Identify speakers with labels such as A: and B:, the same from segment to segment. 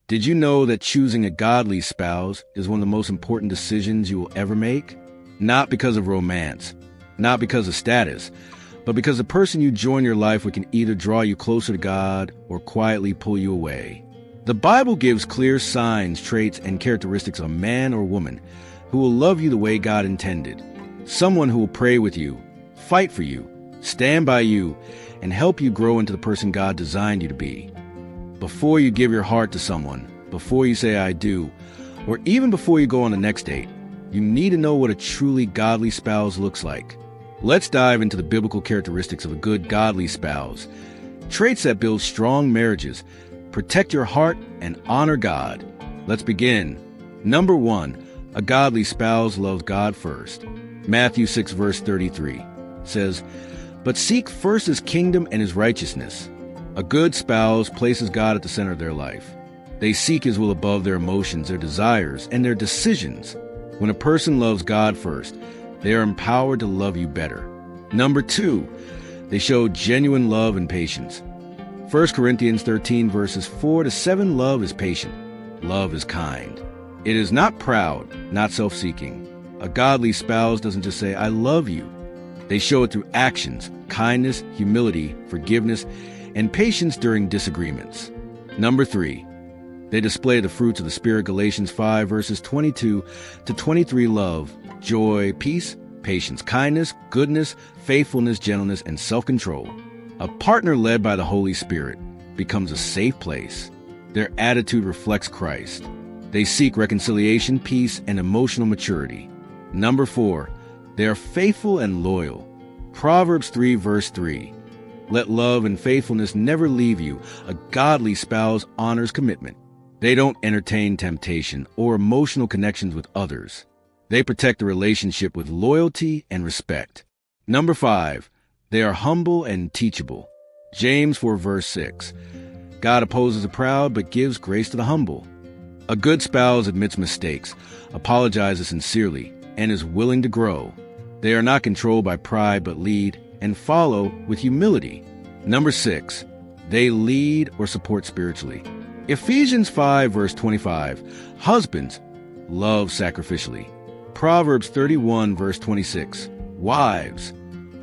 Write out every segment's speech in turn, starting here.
A: Did you know that choosing a godly spouse is one of the most important decisions you will ever make? Not because of romance, not because of status, but because the person you join your life with can either draw you closer to God or quietly pull you away. The Bible gives clear signs, traits, and characteristics of a man or woman who will love you the way God intended. Someone who will pray with you, fight for you, stand by you, and help you grow into the person God designed you to be. Before you give your heart to someone, before you say I do, or even before you go on the next date, you need to know what a truly godly spouse looks like. Let's dive into the biblical characteristics of a good godly spouse. Traits that build strong marriages, protect your heart, and honor God. Let's begin. Number 1, a godly spouse loves God first. Matthew 6 verse 33 says, "But seek first his kingdom and his righteousness." A good spouse places God at the center of their life. They seek his will above their emotions, their desires, and their decisions. When a person loves God first, they are empowered to love you better. Number 2, they show genuine love and patience. 1 Corinthians 13 verses 4-7, love is patient. Love is kind. It is not proud, not self-seeking. A godly spouse doesn't just say, I love you. They show it through actions, kindness, humility, forgiveness, and patience during disagreements. Number 3, they display the fruits of the Spirit. Galatians 5 verses 22-23, love, joy, peace, patience, kindness, goodness, faithfulness, gentleness, and self-control. A partner led by the Holy Spirit becomes a safe place. Their attitude reflects Christ. They seek reconciliation, peace, and emotional maturity. Number 4, they are faithful and loyal. Proverbs 3 verse 3. Let love and faithfulness never leave you. A godly spouse honors commitment. They don't entertain temptation or emotional connections with others. They protect the relationship with loyalty and respect. Number 5, they are humble and teachable. James 4 verse 6. God opposes the proud but gives grace to the humble. A good spouse admits mistakes, apologizes sincerely, and is willing to grow. They are not controlled by pride but lead and follow with humility. Number 6, they lead or support spiritually. Ephesians 5 verse 25, husbands, love sacrificially. Proverbs 31 verse 26, wives,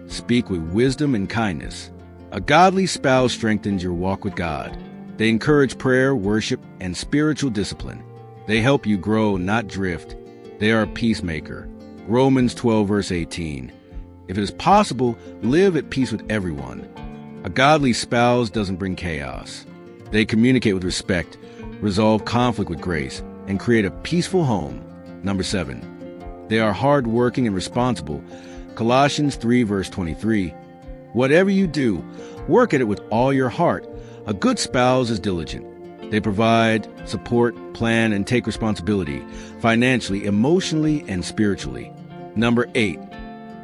A: speak with wisdom and kindness. A godly spouse strengthens your walk with God. They encourage prayer, worship, and spiritual discipline. They help you grow, not drift. They are a peacemaker. Romans 12 verse 18. If it is possible, live at peace with everyone. A godly spouse doesn't bring chaos. They communicate with respect, resolve conflict with grace, and create a peaceful home. Number 7, they are hardworking and responsible. Colossians 3 verse 23. Whatever you do, work at it with all your heart. A good spouse is diligent. They provide, support, plan, and take responsibility, financially, emotionally, and spiritually. Number 8,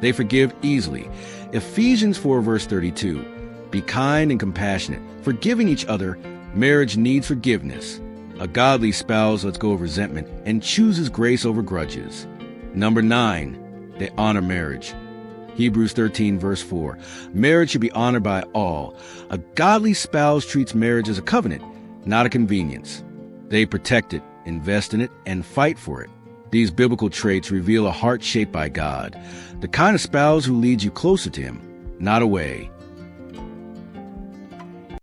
A: they forgive easily. Ephesians 4 verse 32. Be kind and compassionate, forgiving each other. Marriage needs forgiveness. A godly spouse lets go of resentment and chooses grace over grudges. Number 9, they honor marriage. Hebrews 13 verse 4. Marriage should be honored by all. A godly spouse treats marriage as a covenant, not a convenience. They protect it, invest in it, and fight for it. These biblical traits reveal a heart shaped by God, the kind of spouse who leads you closer to Him, not away.